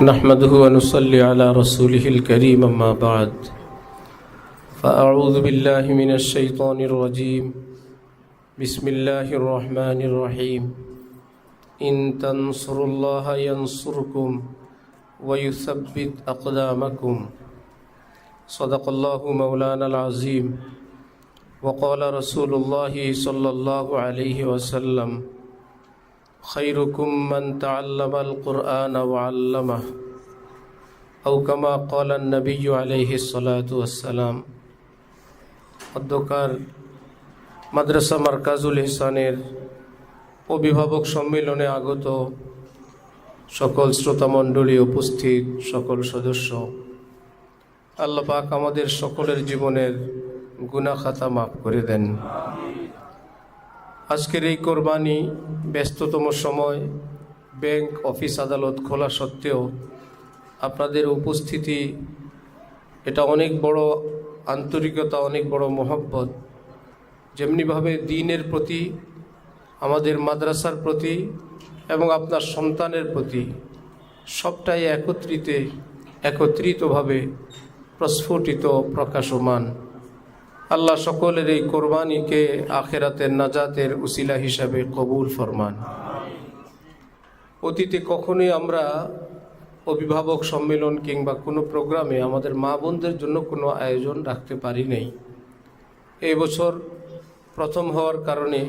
نحمده ونصلي على رسوله الكريم أما بعد فأعوذ بالله من الشيطان الرجيم بسم الله الرحمن الرحيم إن تنصروا الله ينصركم ويثبت أقدامكم صدق الله مولانا العظيم وقال رسول الله صلى الله عليه وسلم خيركم من تعلم القرآن وعلمه أو كما قال النبي عليه الصلاة والسلام অধ্যকার মাদ্রাসা মারকাজুল ইহসানের অভিভাবক সম্মেলনে আগত সকল শ্রোতামণ্ডলী, উপস্থিত সকল সদস্য, আল্লাহ পাক আমাদের সকলের জীবনের গুনাহ খাতা মাফ করে দেন। আজকের এই কোরবানি ব্যস্ততম সময়, ব্যাংক, অফিস, আদালত খোলা সত্ত্বেও আপনাদের উপস্থিতি, এটা অনেক বড় আন্তরিকতা, অনেক বড় মহব্বত। যেমনিভাবে দ্বীনের প্রতি, আমাদের মাদ্রাসার প্রতি এবং আপনার সন্তানের প্রতি সবটাই একত্রিতভাবে প্রস্ফুটিত, প্রকাশমান। আল্লাহ সকলের এই কোরবানিকে আখেরাতের নাজাতের উসিলা হিসাবে কবুল ফরমান। অতীতে কখনোই আমরা অভিভাবক সম্মেলন কিংবা কোনো প্রোগ্রামে আমাদের মা বোনদের জন্য কোনো আয়োজন রাখতে পারি নাই। এই বছর প্রথম হওয়ার কারণে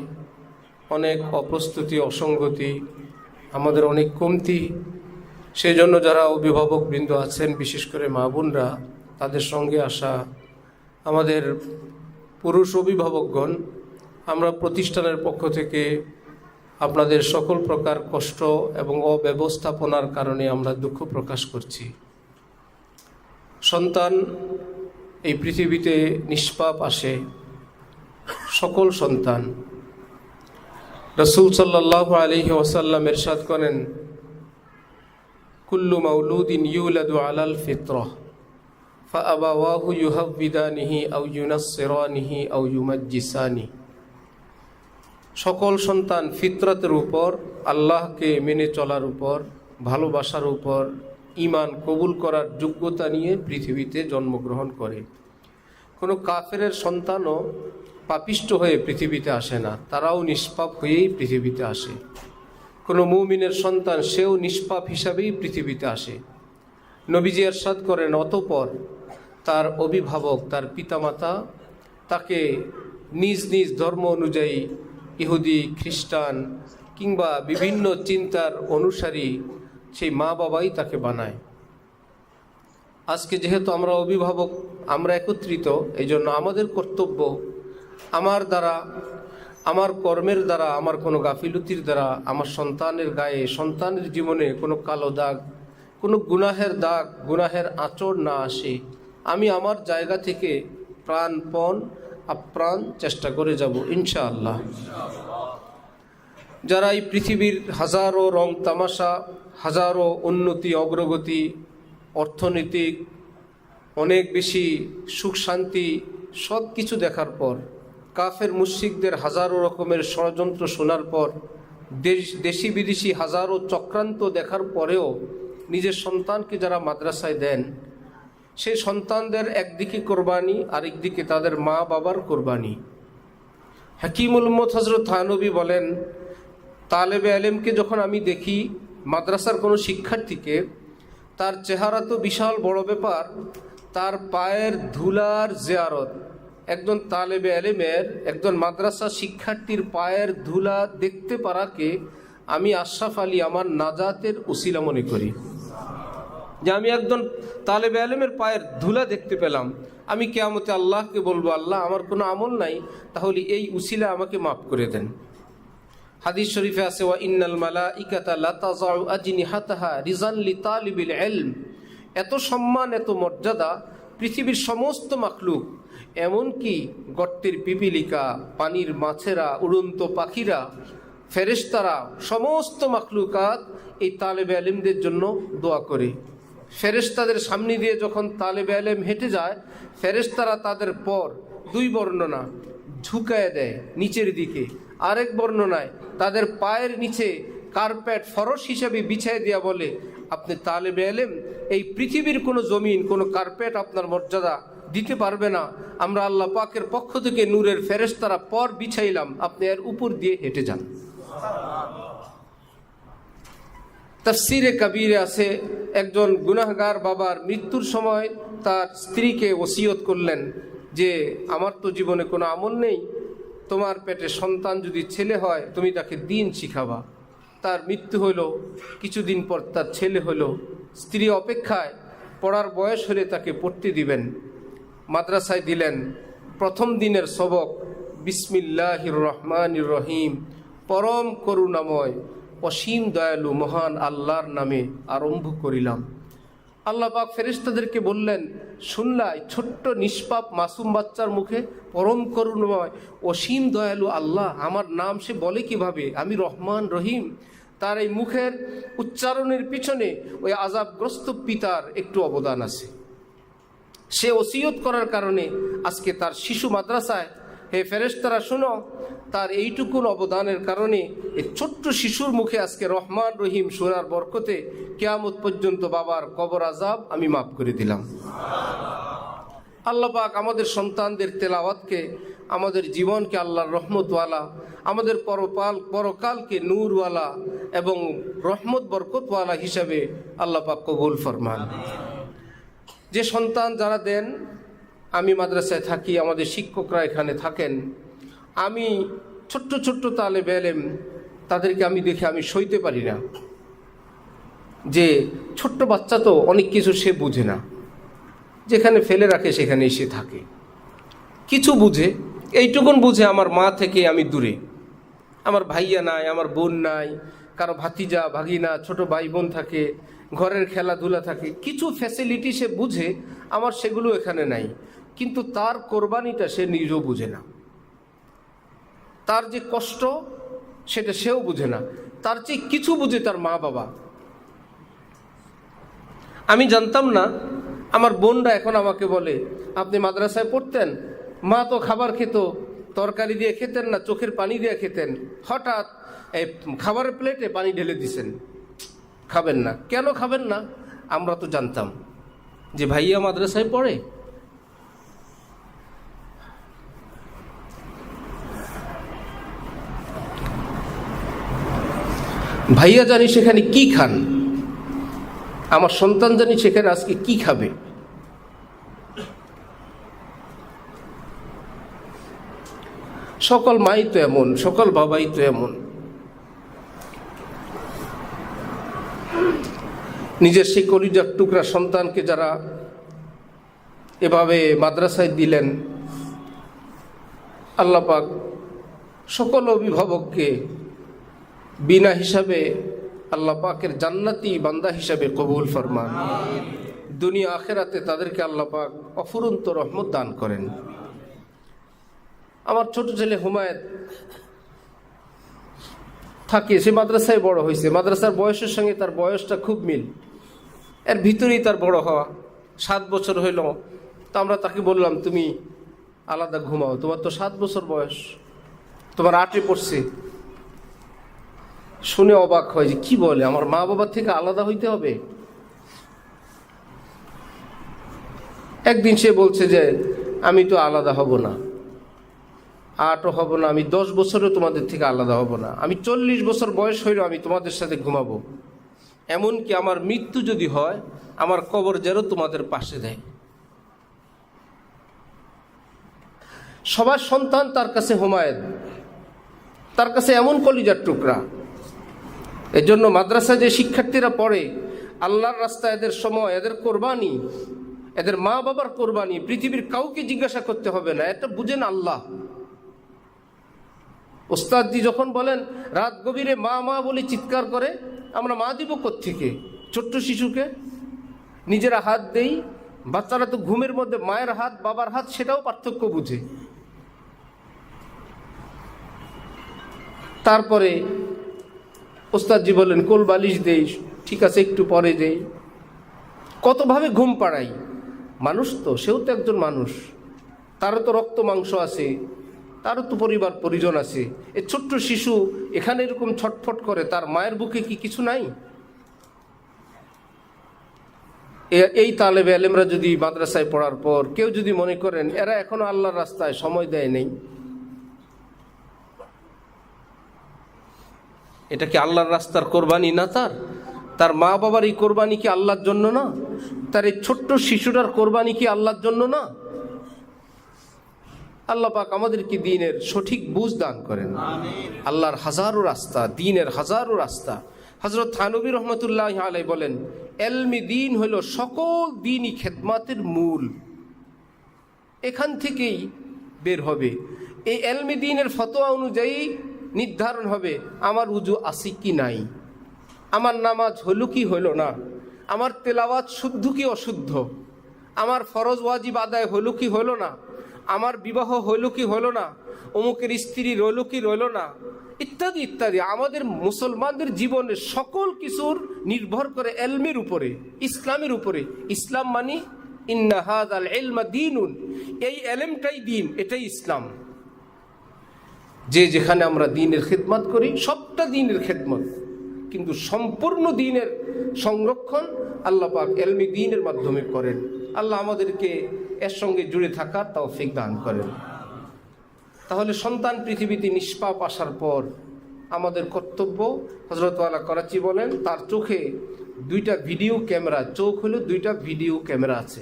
অনেক অপ্রস্তুতি, অসঙ্গতি, আমাদের অনেক কমতি। সেই জন্য যারা অভিভাবকবৃন্দ আছেন, বিশেষ করে মা বোনরা, তাদের সঙ্গে আসা আমাদের পুরুষ অভিভাবকগণ, আমরা প্রতিষ্ঠানের পক্ষ থেকে আপনাদের সকল প্রকার কষ্ট এবং অব্যবস্থাপনার কারণে আমরা দুঃখ প্রকাশ করছি। সন্তান এই পৃথিবীতে নিষ্পাপ আসে, সকল সন্তান। রাসূল সাল্লাল্লাহু আলাইহি ওয়াসাল্লাম ইরশাদ করেন, কুল্লু মাউলুদিন ইউলাদু আলাল ফিতরাহ ফাআবাওয়াহু ইউহাব্বিদানিহি আও ইউনাসসিরানিহি আও ইউমাজ্জিসানি। সকল সন্তান ফিতরতের উপর, আল্লাহকে মেনে চলার উপর, ভালোবাসার উপর, ঈমান কবুল করার যোগ্যতা নিয়ে পৃথিবীতে জন্মগ্রহণ করে। কোনো কাফেরের সন্তানও পাপিষ্ট হয়ে পৃথিবীতে আসে না, তারাও নিষ্পাপ হয়েই পৃথিবীতে আসে। কোনো মুমিনের সন্তান, সেও নিষ্পাপ হিসাবেই পৃথিবীতে আসে। নবীজি ইরশাদ করেন, অতঃপর তার অভিভাবক, তার পিতামাতা তাকে নিজ নিজ ধর্ম অনুযায়ী ইহুদি, খ্রিস্টান কিংবা বিভিন্ন চিন্তার অনুসারী সেই মা বাবাই তাকে বানায়। আজকে যেহেতু আমরা অভিভাবক, আমরা একত্রিত, এই জন্য আমাদের কর্তব্য, আমার দ্বারা, আমার কর্মের দ্বারা, আমার কোনো গাফিলতির দ্বারা আমার সন্তানের গায়ে, সন্তানের জীবনে কোনো কালো দাগ, কোনো গুনাহের দাগ, গুনাহের আঁচড় না আসে, আমি আমার জায়গা থেকে প্রাণপণ আপ্রাণ চেষ্টা করে যাব ইনশাআল্লাহ। যারা এই পৃথিবীর হাজারো রং তামাশা, হাজারো উন্নতি, অগ্রগতি, অর্থনৈতিক অনেক বেশি সুখ শান্তি সব কিছু দেখার পর, কাফের মুশরিকদের হাজারো রকমের ষড়যন্ত্র শোনার পর, দেশি বিদেশি হাজারো চক্রান্ত দেখার পরেও নিজের সন্তানকে যারা মাদ্রাসায় দেন, সেই সন্তানদের একদিকে কোরবানি, আরেকদিকে তাদের মা বাবার কোরবানি। হাকিমুল উম্মত হযরত থানবী বলেন, তালেবে ইলমকে যখন আমি দেখি, মাদ্রাসার কোনো শিক্ষার্থীকে, তার চেহারা তো বিশাল বড় ব্যাপার, তার পায়ের ধুলার জিয়ারত, একজন তালেবে ইলমের, একজন মাদ্রাসা শিক্ষার্থীর পায়ের ধুলা দেখতে পারাকে আমি আশরাফ আলী আমার নাজাতের উসিলা মনে করি। যে আমি একজন তালেবে ইলমের পায়ের ধুলা দেখতে পেলাম, আমি কিয়ামতে আল্লাহকে বলবো, আল্লাহ আমার কোনো আমল নাই, তাহলে এই উসিলা আমাকে মাফ করে দেন। হাদিস শরীফে আছে, ওয়া ইন্নাল মালাইকাতা লা তাযাউ আজনিহাতাহা রিজান লিতালিবিল ইলম। এত সম্মান, এত মর্যাদা, পৃথিবীর সমস্ত মাখলুক, এমনকি গর্তের পিপিলিকা, পানির মাছেরা, উড়ন্ত পাখিরা, ফেরেশতারা, সমস্ত মাখলুকাত এই তালেবে ইলমদের জন্য দোয়া করে। ফেরেশতাদের সামনে দিয়ে যখন তালেবে ইলম হেঁটে যায়, ফেরেশতারা তাদের পর, দুই বর্ণনা, ঝুঁকায় দেয় নিচের দিকে, আরেক বর্ণনায় তাদের পায়ের নিচে কার্পেট ফরশ হিসাবে বিছায় দেয়া বলে, আপনি তালেবে ইলম, এই পৃথিবীর কোনো জমিন, কোনো কার্পেট আপনার মর্যাদা দিতে পারবে না। আমরা আল্লাহ পাকের পক্ষ থেকে নূরের ফেরেশতারা পর বিছাইলাম, আপনি এর উপর দিয়ে হেঁটে যান। তাফসিরে কবিরে আছে, একজন গুনাহগার বাবার মৃত্যুর সময় তার স্ত্রীকে ওসিয়ত করলেন যে আমার তো জীবনে কোনো আমল নেই, তোমার পেটে সন্তান যদি ছেলে হয় তুমি তাকে দিন শিখাবা। তার মৃত্যু হইল, কিছুদিন পর তার ছেলে হলো। স্ত্রী অপেক্ষায়, পড়ার বয়স হলে তাকে পড়তে দিবেন। মাদ্রাসায় দিলেন। প্রথম দিনের সবক বিসমিল্লাহির রহমানির রহিম, পরম করুণাময় অসীম দয়ালু মহান আল্লাহর নামে আরম্ভ করিলাম। আল্লাহ পাক ফেরেশতাদেরকে বললেন, শুনলাই ছোট্ট নিষ্পাপ মাসুম বাচ্চার মুখে পরম করুণাময় অসীম দয়ালু আল্লাহ, আমার নাম সে বলে কিভাবে? আমি রহমান রহিম। তার এই মুখের উচ্চারণের পিছনে ওই আযাবগ্রস্ত পিতার একটু অবদান আছে। সে ওসিয়ত করার কারণে আজকে তার শিশু মাদ্রাসায়। হে ফেরেশতারা শোনো, তার এইটুকুন অবদানের কারণে এই ছোট্ট শিশুর মুখে আজকে রহমান রহিম শোনার বরকতে কিয়ামত পর্যন্ত বাবার কবর আযাব আমি মাফ করে দিলাম। আল্লাহ পাক আমাদের সন্তানদের তেলাওয়াতকে, আমাদের জীবনকে আল্লাহর রহমতওয়ালা, আমাদের পরকালকে নূরওয়ালা এবং রহমত বরকতওয়ালা হিসাবে আল্লাহ পাক কবুল ফরমান। যে সন্তান যারা দেন, আমি মাদ্রাসায় থাকি, আমাদের শিক্ষকরা এখানে থাকেন, আমি ছোট্ট ছোট্ট তালেবে ইলম তাদেরকে আমি দেখে আমি সইতে পারি না যে ছোট্ট বাচ্চা তো অনেক কিছু সে বুঝে না, যেখানে ফেলে রাখে সেখানে এসে থাকে, কিছু বুঝে, এইটুকুন বুঝে আমার মা থেকে আমি দূরে। আমার ভাইয়া নাই, আমার বোন নাই, কারো ভাতিজা ভাগিনা ছোট ভাই বোন থাকে, ঘরের খেলাধুলা থাকে, কিছু ফ্যাসিলিটি সে বুঝে, আমার সেগুলো এখানে নাই। কিন্তু তার কোরবানিটা সে নিজেও বুঝে না, তার যে কষ্ট সেটা সেও বুঝে না। তার চেয়ে কিছু বুঝে তার মা বাবা। আমি জানতাম না, আমার বোনরা এখন আমাকে বলে, আপনি মাদ্রাসায় পড়তেন, মা তো খাবার খেত, তরকারি দিয়ে খেতেন না, চোখের পানি দিয়ে খেতেন, হঠাৎ এই খাবারের প্লেটে পানি ঢেলে দিছেন, খাবেন না। কেন খাবেন না? আমরা তো জানতাম যে ভাইয়া মাদ্রাসায় পড়ে। ভাইয়া জানি সেখানে কি খান, আমার সন্তান জানি সেখানে আজকে কি খাবে। সকল মাই তো এমন, সকল বাবাই তো এমন। নিজের সেই কলিজার টুকরা সন্তানকে যারা এভাবে মাদ্রাসায় দিলেন, আল্লাহ পাক সকল অভিভাবককে বিনা হিসাবে আল্লাহ পাকের জান্নাতি বান্দা হিসাবে কবুল ফরমান। দুনিয়া আখেরাতে তাদেরকে আল্লাহ পাক অফুরন্ত রহমত দান করেন। আমার ছোট ছেলে হুমায়ত থাকে, সে মাদ্রাসায় বড় হয়েছে, মাদ্রাসার বয়সের সঙ্গে তার বয়সটা খুব মিল, এর ভিতরেই তার বড় হওয়া। 7 বছর হইল, তো আমরা তাকে বললাম তুমি আলাদা ঘুমাও, তোমার তো 7 বছর বয়স, তোমার 8-এ পড়ছে। শুনে অবাক হয় যে কি বলে, আমার মা বাবার থেকে আলাদা হইতে হবে? একদিন সে বলছে যে আমি তো আলাদা হব না, 8ও হব না, আমি 10 বছরও তোমাদের থেকে আলাদা হব না, আমি 40 বছর বয়স হইল আমি তোমাদের সাথে ঘুমাবো, এমনকি আমার মৃত্যু যদি হয় আমার কবর যেন তোমাদের পাশে দেয়। সবার সন্তান তার কাছে হুমায়ত, তার কাছে এমন কলিজার টুকরা। এর জন্য মাদ্রাসায় যে শিক্ষার্থীরা পড়ে, আল্লাহর রাস্তায় এদের সময়, এদের কোরবানি, এদের মা বাবার কোরবানি, পৃথিবীর কাউকে জিজ্ঞাসা করতে হবে না, এটা বুঝেন আল্লাহ। ওস্তাদজি যখন বলেন রাত গভীরে মা মা বলে চিৎকার করে, আমরা মা দিব কোত্থেকে? ছোট্ট শিশুকে নিজেরা হাত দেই, বাচ্চারা তো ঘুমের মধ্যে মায়ের হাত বাবার হাত সেটাও পার্থক্য বুঝে। তারপরে ওস্তাদজি বলেন কোল বালিশ দেই, ঠিক আছে একটু পরে দেই, কতভাবে ঘুম পাড়াই। মানুষ তো, সেও তো একজন মানুষ, তারও তো রক্ত মাংস আছে, তারও তো পরিবার পরিজন আছে। এই ছোট্ট শিশু এখানে এরকম ছটফট করে, তার মায়ের বুকে কি কিছু নাই? এই তালেবে আলেমরা যদি মাদ্রাসায় পড়ার পর কেউ যদি মনে করেন এরা এখনো আল্লাহর রাস্তায় সময় দেয় নেই, এটা কি আল্লাহর রাস্তার কোরবানি না? তার মা বাবার এই কোরবানি কি আল্লাহর জন্য না? তার এই ছোট্ট শিশুটার কোরবানি কি আল্লাহর জন্য না? আল্লাহ পাক আমাদেরকে দ্বীনের সঠিক বুঝ দান করেন। আল্লাহর হাজারো রাস্তা, দ্বীনের হাজারো রাস্তা। হযরত থানবী রহমতুল্লাহ আলাইহি বলেন, এলমি দ্বীন হলো সকল দ্বীনি খেদমাতের মূল। এখান থেকেই বের হবে। এই এলমি দ্বীনের ফতোয়া অনুযায়ী নির্ধারণ হবে আমার উজু আছে কি নাই, আমার নামাজ হলো কি হলো না, আমার তেলাওয়াত শুদ্ধ কি অশুদ্ধ, আমার ফরজ ওয়াজিব আদায় হলো কি হলো না, আমার বিবাহ হলো কি হলো না, অমুকের স্ত্রী রইল কি রইল না, ইত্যাদি ইত্যাদি। আমাদের মুসলমানদের জীবনের সকল কিছুর নির্ভর করে এলমের উপরে, ইসলামের উপরে। ইসলাম মানে ইন্না হাযাল ইলমা দীনুন, এই এলেমটাই দ্বীন, এটাই ইসলাম। যে যেখানে আমরা দ্বীনের খেদমত করি সবটা দ্বীনের খেদমত, কিন্তু সম্পূর্ণ দ্বীনের সংরক্ষণ আল্লাহ পাক এলমি দ্বীনের মাধ্যমে করেন। আল্লাহ আমাদেরকে এর সঙ্গে জুড়ে থাকার তৌফিক দান করেন। তাহলে সন্তান পৃথিবীতে নিষ্পাপ আসার পর আমাদের কর্তব্য, হযরত ওয়ালা করাচি বলেন তার চোখে 2টা ভিডিও ক্যামেরা, চোখ হলো 2টা ভিডিও ক্যামেরা আছে,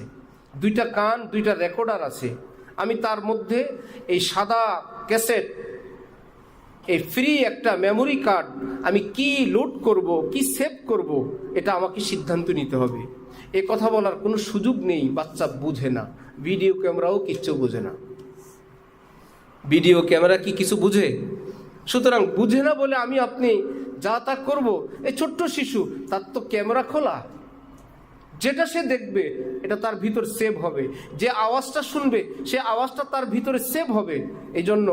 2টা কান, 2টা রেকর্ডার আছে। আমি তার মধ্যে এই সাদা ক্যাসেট, এই ফ্রি একটা মেমোরি কার্ড, আমি কি লোড করব, কি সেভ করব, এটা আমাকে সিদ্ধান্ত নিতে হবে। এ কথা বলার কোনো সুযোগ নেই, বাচ্চা বুঝে না, ভিডিও ক্যামেরাও কিচ্ছু বুঝে না। ভিডিও ক্যামেরা কি কিছু বুঝে? সুতরাং বুঝে না বলে আমি আপনি যা তা করব। এই ছোট্ট শিশু, তার তো ক্যামেরা খোলা, যেটা সে দেখবে এটা তার ভিতর সেভ হবে, যে আওয়াজটা শুনবে সে আওয়াজটা তার ভিতরে সেভ হবে। এই জন্য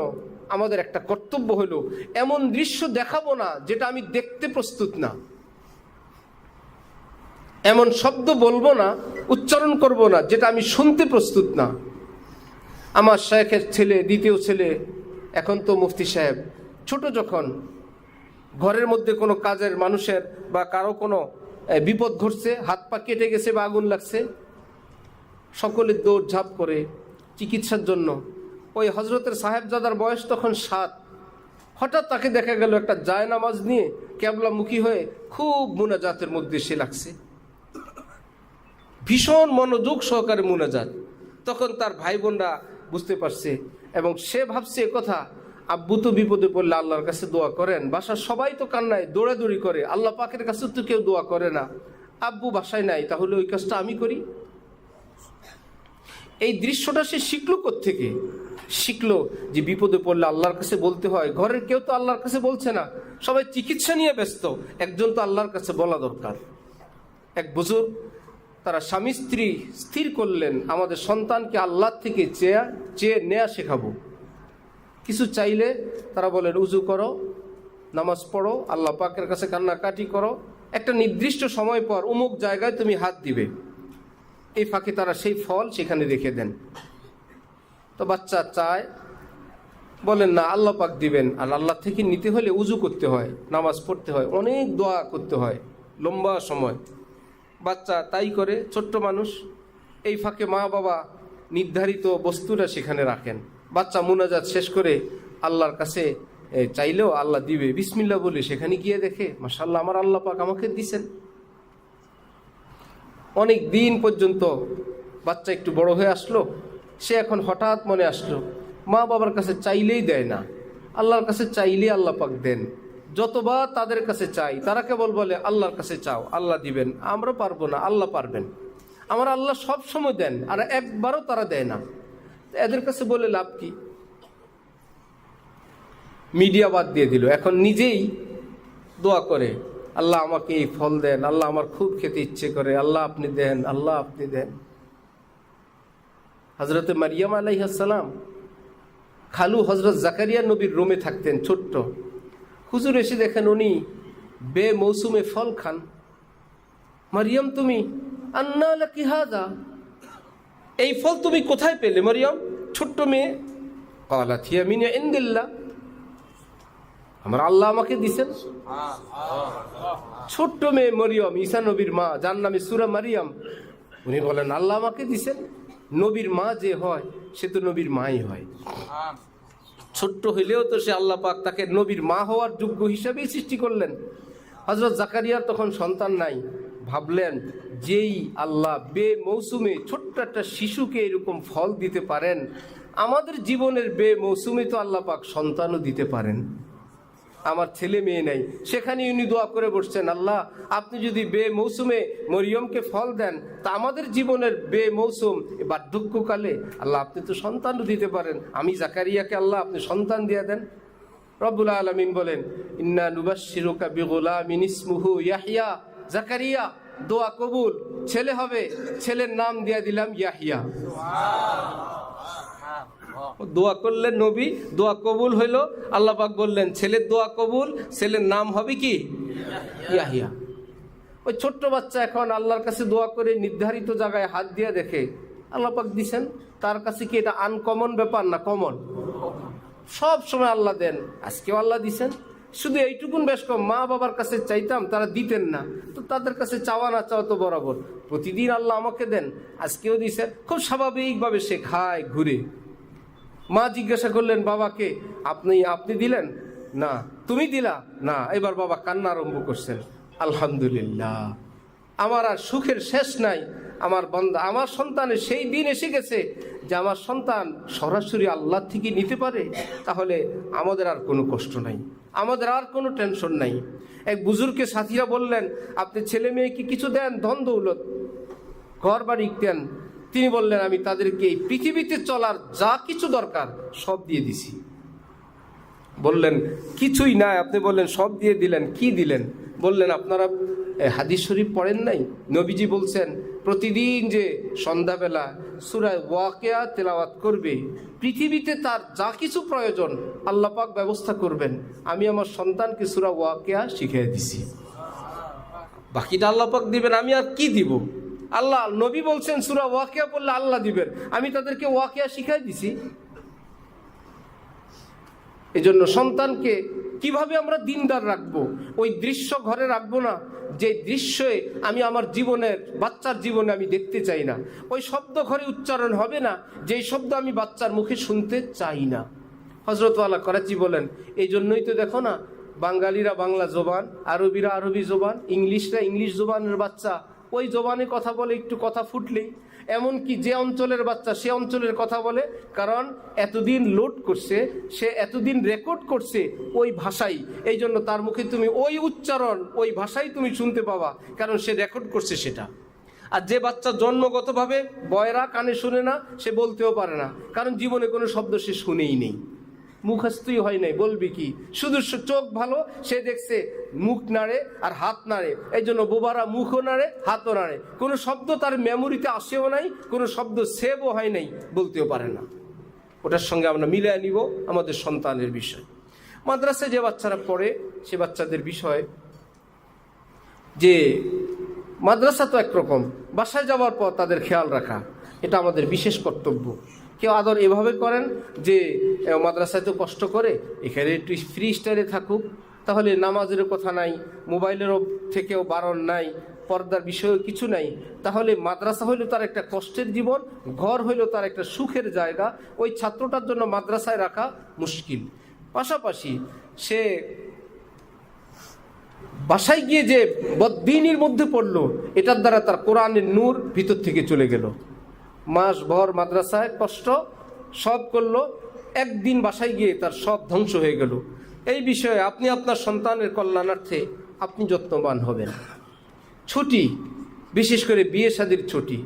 আমাদের একটা কর্তব্য হলো এমন দৃশ্য দেখাবো না যেটা আমি দেখতে প্রস্তুত না, এমন শব্দ বলবো না, উচ্চারণ করব না যেটা আমি শুনতে প্রস্তুত না। আমার শায়েখের ছেলে, দ্বিতীয় ছেলে, এখন তো মুফতি সাহেব, ছোট যখন ঘরের মধ্যে কোনো কাজের মানুষের বা কারো কোনো বিপদ ঘটছে, হাত পা কেটে গেছে বা আগুন লাগছে, সকলে দৌড়ঝাঁপ করে চিকিৎসার জন্য। ওই হজরতের সাহেবজাদার বয়স তখন 7। হঠাৎ তাকে দেখা গেল একটা জায়নামাজ নিয়ে কেবলামুখী হয়ে খুব মুনাজাতের মধ্যে সে লাগছে, ভীষণ মনোযোগ সহকারে মুনাজাত। তখন তার ভাই বোনরা বুঝতে পারছে এবং সে ভাবছে কথা, আব্বু তো বিপদে পড়লে আল্লাহর কাছে দোয়া করেন, বাসার সবাই তো কান্নায় দৌড়াদৌড়ি করে, আল্লাহ পাকের কাছে তো কেউ দোয়া করে না, আব্বু বাসায় নাই, তাহলে ওই কাজটা আমি করি। এই দৃশ্যটা সে শিখলো কোত্থেকে? শিখলো যে বিপদে পড়লে আল্লাহর কাছে বলতে হয়। ঘরের কেউ তো আল্লাহর কাছে বলছে না, সবাই চিকিৎসা নিয়ে ব্যস্ত, একজন তো আল্লাহর কাছে বলা দরকার। এক বুজুর্গ তারা স্বামী স্ত্রী স্থির করলেন আমাদের সন্তানকে আল্লাহ থেকে চেয়ে নেয়া শেখাবো। কিছু চাইলে তারা বলেন উজু করো, নামাজ পড়ো, আল্লাহ পাকের কাছে কান্নাকাটি করো, একটা নির্দিষ্ট সময় পর অমুক জায়গায় তুমি হাত দিবে। এই ফাঁকে তারা সেই ফল সেখানে রেখে দেন। তো বাচ্চা চায়, বলেন না আল্লাহ পাক দিবেন, আর আল্লাহ থেকে নিতে হলে উজু করতে হয়, নামাজ পড়তে হয়, অনেক দোয়া করতে হয়, লম্বা সময়। বাচ্চা তাই করে, ছোট্ট মানুষ। এই ফাঁকে মা বাবা নির্ধারিত বস্তুটা সেখানে রাখেন। বাচ্চা মুনাজাত শেষ করে আল্লাহর কাছে চাইলেও আল্লাহ দিবে, বিসমিল্লাহ বলে সেখানে গিয়ে দেখে মাশাআল্লাহ আমার আল্লাহ পাক আমাকে দিছেন। অনেক দিন পর্যন্ত বাচ্চা একটু বড় হয়ে আসলো, সে এখন হঠাৎ মনে আসলো মা বাবার কাছে চাইলেই দেয় না, আল্লাহর কাছে চাইলেই আল্লাহ পাক দেন। যতবার তাদের কাছে চাই তারা কেবল বলে আল্লাহর কাছে চাও, আল্লাহ দিবেন, আমরা পারবো না, আল্লাহ পারবেন। আমার আল্লাহ সব সময় দেন, আর একবারও তারা দেয় না। এদের কাছে বলে লাভ কি? মিডিয়া বাদ দিয়ে দিল, এখন নিজেই দোয়া করে আল্লাহ আমাকে এই ফল দেন, আল্লাহ আমার খুব খেতে ইচ্ছে করে, আল্লাহ আপনি দেন, আল্লাহ আপনি দেন। হজরতে মারিয়াম আলাইহিস সালাম খালু হজরত জাকারিয়া নবীর রুমে থাকতেন, ছোট্ট। হুজুর এসে দেখেন উনি বেমৌসুমে ফল খান। মারিয়াম তুমি আন্না লাকি হাযা, এই ফল তুমি কোথায় পেলে মারিয়াম? ছোট্ট মেয়ে, ক্বালাত হিয়া মিন ইনদিল্লাহ, আমার আল্লাহ আমাকে দিছেন। ছোট্ট মেয়ে মরিয়ম, ঈসা নবীর মা, যার নামে সূরা মারিয়াম। উনি বলেন আল্লাহ আমাকে দিছেন। নবীর মা যে হয় সে তো নবীর মাই হয়, ছোট্ট হইলেও তো সে আল্লাহ পাক তাকে নবীর মা হওয়ার যোগ্য হিসাবেই সৃষ্টি করলেন। হযরত জাকারিয়ার তখন সন্তান নাই, ভাবলেন যেই আল্লাহ বেমৌসুমে ছোট্ট একটা শিশুকে এরকম ফল দিতে পারেন, আমাদের জীবনের বেমৌসুমে তো আল্লাহ পাক সন্তানও দিতে পারেন। আমার ছেলে মেয়ে নাই, সেখানে উনি দোয়া করে বসছেন, আল্লাহ আপনি যদি বেমৌসুমে মরিয়মকে ফল দেন, তা আমাদের জীবনের বেমৌসুম বার্ধক্যকালে আল্লাহ আপনি তো সন্তানও দিতে পারেন, আমি জাকারিয়াকে আল্লাহ আপনি সন্তান দিয়ে দেন। রব্বুল আলামিন বলেন, ইন্না নুবাশশিরুকা বিগুলামিন ইসমুহু ইয়াহইয়া। জাকারিয়া দোয়া কবুল, ছেলে হবে, ছেলের নাম দিয়ে দিলাম ইয়াহইয়া। দোয়া করলেন নবী, দোয়া কবুল হইল। আল্লাহ পাক বললেন ছেলের দোয়া কবুল, ছেলের নাম হবে কি? ইয়াহইয়া। ওই ছোট্ট বাচ্চা এখন আল্লাহর কাছে দোয়া করে নির্ধারিত জায়গায় হাত দিয়ে দেখে আল্লাহ পাক দিছেন, তার কাছে কি এটা আনকমন ব্যাপার না কমন? সব সময় আল্লাহ দেন, আজকেও আল্লাহ দিছেন। শুধু এইটুকুন বেশ কম, মা বাবার কাছে চাইতাম তারা দিতেন না, তো তাদের কাছে চাওয়া না চাওয়া তো বরাবর। প্রতিদিন আল্লাহ আমাকে দেন, আজকেও দিছেন। খুব স্বাভাবিকভাবে সে খায় ঘুরে। মা জিজ্ঞাসা করলেন বাবাকে, আপনি দিলেন না? তুমি দিলা না? এবার বাবা কান্না আরম্ভ করছেন, আলহামদুলিল্লাহ আমার আর সুখের শেষ নাই। আমার বান্দা, আমার সন্তানের সেই দিন এসে গেছে যে আমার সন্তান সরাসরি আল্লাহ থেকে নিতে পারে, তাহলে আমাদের আর কোনো কষ্ট নাই, আমাদের আর কোনো টেনশন নাই। এক বুজুর্গকে সাথীরা বললেন, আপনি ছেলে মেয়েকে কিছু দেন, ধন দৌলত, ঘর বাড়ি দেন। তিনি বললেন, আমি তাদেরকে এই পৃথিবীতে চলার যা কিছু দরকার সব দিয়ে দিছি। বললেন কিছুই নাই, আপনি বললেন সব দিয়ে দিলেন, কি দিলেন? বললেন আপনারা হাদিস শরীফ পড়েন নাই? নবীজি বলছেন প্রতিদিন যে সন্ধ্যাবেলা সূরা ওয়াকিয়া তেলাওয়াত করবে, পৃথিবীতে তার যা কিছু প্রয়োজন আল্লাহ পাক ব্যবস্থা করবেন। আমি আমার সন্তানকে সূরা ওয়াকিয়া শিখিয়ে দিছি, বাকিটা আল্লাহ পাক দিবেন, আমি আর কি দিব? আল্লাহ নবী বলছেন সূরা ওয়াকিয়া পড়লে আল্লাহ দিবেন, আমি তাদেরকে ওয়াকিয়া শিখাই দিছি। এজন্য সন্তানকে কিভাবে আমরা দিনদার রাখবো, ওই দৃশ্য ঘরে রাখবো না যে দৃশ্যে আমি আমার জীবনের বাচ্চার জীবনে আমি দেখতে চাই না। ওই শব্দ ঘরে উচ্চারণ হবে না যেই শব্দ আমি বাচ্চার মুখে শুনতে চাই না। হযরত ওয়ালা করাচি বলেন, এই জন্যই তো দেখো না বাঙালিরা বাংলা জবান, আরবিরা আরবি জবান, ইংলিশরা ইংলিশ জবানের বাচ্চা ওই জবানে কথা বলে, একটু কথা ফুটলেই এমনকি যে অঞ্চলের বাচ্চা সে অঞ্চলের কথা বলে, কারণ এতদিন লোড করছে, সে এতদিন রেকর্ড করছে ওই ভাষাই, এই জন্য তার মুখে তুমি ওই উচ্চারণ ওই ভাষাই তুমি শুনতে পাবা, কারণ সে রেকর্ড করছে সেটা। আর যে বাচ্চা জন্মগতভাবে বয়রা, কানে শুনে না, সে বলতেও পারে না, কারণ জীবনে কোনো শব্দ সে শুনেই নেই, মুখস্থই হয় নাই, বলবি কি? শুধু চোখ ভালো, সে দেখছে মুখ নাড়ে আর হাত নাড়ে, এই জন্য বোবারা মুখও নাড়ে হাতও নাড়ে, কোনো শব্দ তার মেমোরিতে আসেও নাই, কোনো শব্দ সেভও হয় নাই, বলতেও পারে না। ওটার সঙ্গে আমরা মিলিয়ে নিব আমাদের সন্তানের বিষয়। মাদ্রাসায় যে বাচ্চারা পড়ে সে বাচ্চাদের বিষয় যে মাদ্রাসা তো একরকম, বাসায় যাওয়ার পর তাদের খেয়াল রাখা, এটা আমাদের বিশেষ কর্তব্য। কেউ আদর এভাবে করেন যে মাদ্রাসায় তো কষ্ট করে, এখানে একটু ফ্রি স্টাইলে থাকুক, তাহলে নামাজেরও কথা নাই, মোবাইলেরও থেকেও বারণ নাই, পর্দার বিষয়েও কিছু নাই, তাহলে মাদ্রাসা হইল তার একটা কষ্টের জীবন, ঘর হইল তার একটা সুখের জায়গা, ওই ছাত্রটার জন্য মাদ্রাসায় রাখা মুশকিল। পাশাপাশি সে বাসায় গিয়ে যে বদ্দিনীর মধ্যে পড়লো, এটার দ্বারা তার কোরআনের নূর ভিতর থেকে চলে গেল। মাস ভর মাদ্রাসায় কষ্ট সব করলো, একদিন বাসায় গিয়ে তার সব ধ্বংস হয়ে গেল। এই বিষয়ে আপনি আপনার সন্তানের কল্যাণার্থে আপনি যত্নবান হবেন। ছুটি, বিশেষ করে বিয়ে শাদীর ছুটি,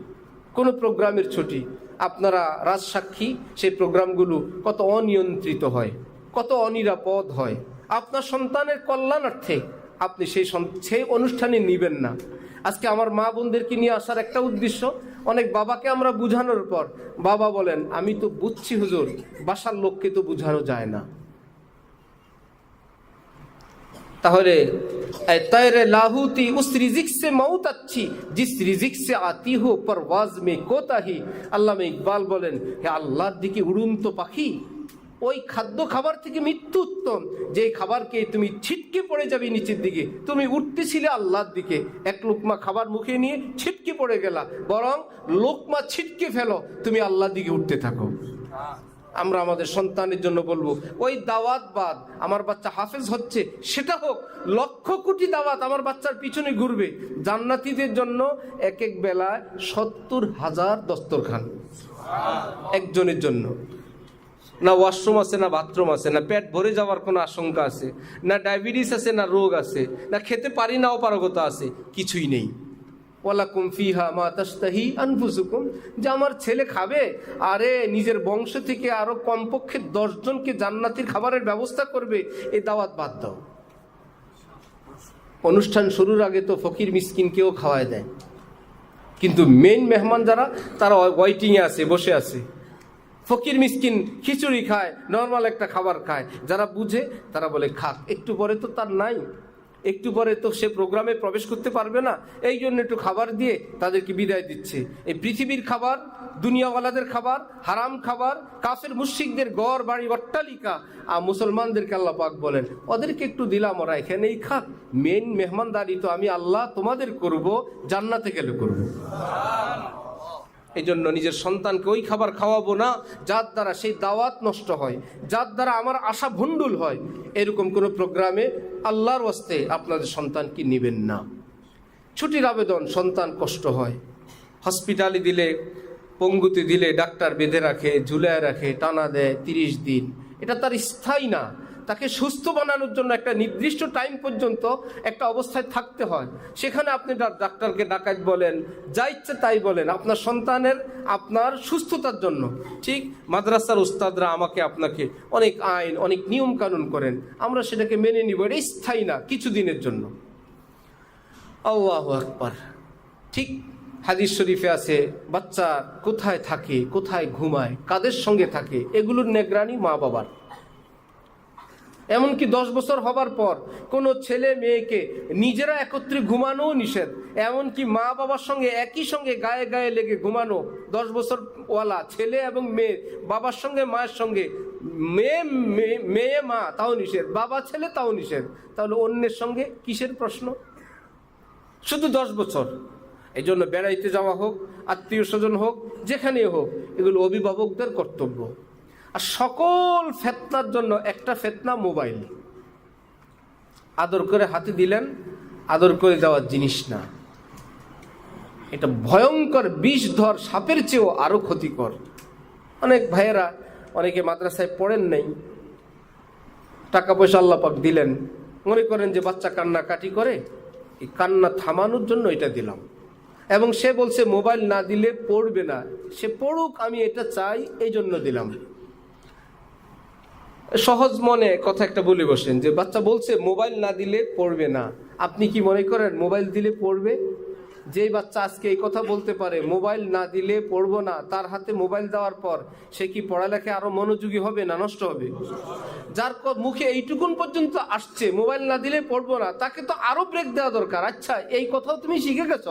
কোনো প্রোগ্রামের ছুটি, আপনারা রাজসাক্ষী, সেই প্রোগ্রামগুলো কত অনিয়ন্ত্রিত হয়, কত অনিরাপদ হয়। আপনার সন্তানের কল্যাণার্থে আপনি সেই অনুষ্ঠানে নিবেন না। আজকে আমার মা বোনদেরকে নিয়ে আসার একটা উদ্দেশ্য, অনেক বাবাকে আমরা বুঝানোর পর বাবা বলেন, আমি তো বুঝছি হুজুর, বাসার লোককে তো বুঝানো যায় না। তাহলে তৈরে লাহুতি উস রিজিক সে মৌত আচ্ছি জিস রিজিক সে আতি হো পরওয়াজ মে কোতাহি। আল্লামা ইকবাল বলেন, হে আল্লাহর দিকে উড়ন্ত পাখি, ওই খাদ্য খাবার থেকে মৃত্যু উত্তম, যেই খাবারকে তুমি ছিটকে পড়ে যাবে নিচের দিকে, তুমি উঠতেছিলে আল্লাহর দিকে, এক লোকমা খাবার মুখে নিয়ে ছিটকে পড়ে গেলা, বরং লোকমা ছিটকে ফেলো, তুমি আল্লাহর দিকে উঠতে থাকো। আমরা আমাদের সন্তানের জন্য বলবো, ওই দাওয়াত বাদ, আমার বাচ্চা হাফেজ হচ্ছে, সেটা হোক, লক্ষ কোটি দাওয়াত আমার বাচ্চার পিছনে ঘুরবে। জান্নাতীদের জন্য এক এক বেলায় 70,000 দস্তরখান একজনের জন্য। না ওয়াশরুম আছে, না বাথরুম আছে, না পেট ভরে যাওয়ার কোনো আশঙ্কা আছে, না ডায়াবেটিস আছে, না রোগ আছে, না খেতে পারি না অপারগতা আছে, কিছুই নেই। ওয়ালাকুম ফিহা মা তাশতাহি আনফুসুকুম, যে আমার ছেলে খাবে, আরে নিজের বংশ থেকে আরো কমপক্ষে 10 জনকে জান্নাতের খাবারের ব্যবস্থা করবে, এই দাওয়াত বাদ দাও। অনুষ্ঠান শুরুর আগে তো ফকির মিসকিনকেও খাওয়ায় দেয়, কিন্তু মেইন মেহমান যারা, তারা ওয়েটিংয়ে আছে, বসে আছে। ফকির মিসকিন খিচুড়ি খায়, নর্মাল একটা খাবার খায়, যারা বুঝে তারা বলে খাক, একটু পরে তো তার নাই, একটু পরে তো সে প্রোগ্রামে প্রবেশ করতে পারবে না, এই জন্য একটু খাবার দিয়ে তাদেরকে বিদায় দিচ্ছে। এই পৃথিবীর খাবার, দুনিয়াওয়ালাদের খাবার, হারাম খাবার, কাফের মুশরিকদের গড় বাড়ি অট্টালিকা, আর মুসলমানদেরকে আল্লাহ পাক বলেন ওদেরকে একটু দিলাম, ওরা এখানেই খাক, মেন মেহমানদারি তো আমি আল্লাহ তোমাদের করব, জান্নাতে গেলে করব। এই জন্য নিজের সন্তানকে ওই খাবার খাওয়াবো না যার দ্বারা সেই দাওয়াত নষ্ট হয়, যার দ্বারা আমার আশা ভণ্ডুল হয়। এরকম কোনো প্রোগ্রামে আল্লাহর ওয়াস্তে আপনাদের সন্তানকে নেবেন না। ছুটির আবেদন, সন্তান কষ্ট হয়, হসপিটালে দিলে, পঙ্গুতে দিলে ডাক্তার বেঁধে রাখে, ঝুলায় রাখে, টানা দেয় 30 দিন, এটা তার স্থায়ী না। তাকে সুস্থ বানানোর জন্য একটা নির্দিষ্ট টাইম পর্যন্ত একটা অবস্থায় থাকতে হয়। সেখানে আপনি ডাক্তারকে ডাকাত বলেন, যা ইচ্ছে তাই বলেন, আপনার সন্তানের, আপনার সুস্থতার জন্য। ঠিক মাদ্রাসার উস্তাদরা আমাকে আপনাকে অনেক আইন, অনেক নিয়ম কানুন করেন, আমরা সেটাকে মেনে নিব, এটা স্থায়ী না, কিছুদিনের জন্য। আল্লাহু আকবার। ঠিক হাদিস শরীফে আছে, বাচ্চা কোথায় থাকে, কোথায় ঘুমায়, কাদের সঙ্গে থাকে, এগুলোর নিগরানি মা বাবার। এমনকি 10 বছর হবার পর কোনো ছেলে মেয়েকে নিজেরা একত্রে ঘুমানো নিষেধ, এমনকি মা বাবার সঙ্গে একই সঙ্গে গায়ে গায়ে লেগে ঘুমানো, 10 বছর ওয়ালা ছেলে এবং মেয়ে, বাবার সঙ্গে মায়ের সঙ্গে, মেয়ে মা তাও নিষেধ, বাবা ছেলে তাও নিষেধ। তাহলে অন্যের সঙ্গে কিসের প্রশ্ন? শুধু 10 বছর। এই জন্য বেড়াইতে যাওয়া হোক, আত্মীয় স্বজন হোক, যেখানে হোক, এগুলো অভিভাবকদের কর্তব্য। আর সকল ফেতনার জন্য একটা ফেতনা, মোবাইল। আদর করে হাতে দিলেন, আদর করে দেওয়ার জিনিস না, এটা ভয়ঙ্কর বিষধর সাপের চেয়েও আরো ক্ষতিকর। অনেক ভাইয়েরা, অনেকে মাদ্রাসায় পড়েন নাই, টাকা পয়সা আল্লাহ পাক দিলেন, মনে করেন যে বাচ্চা কান্নাকাটি করে, এই কান্না থামানোর জন্য এটা দিলাম, এবং সে বলছে মোবাইল না দিলে পড়বে না, সে পড়ুক, আমি এটা চাই, এই জন্য দিলাম। সহজ মনে কথা একটা বলে বসেন যে বাচ্চা বলছে মোবাইল না দিলে পড়বে না, আপনি কি মনে করেন মোবাইল দিলে পড়বে? যেই বাচ্চা আজকে এই কথা বলতে পারে মোবাইল না দিলে পড়বো না, তার হাতে মোবাইল দেওয়ার পর সে কি পড়ালেখায় আরো মনোযোগী হবে না নষ্ট হবে? যার মুখে এইটুকুন পর্যন্ত আসছে মোবাইল না দিলে পড়বো না, তাকে তো আরো ব্রেক দেওয়া দরকার। আচ্ছা, এই কথাও তুমি শিখে গেছ?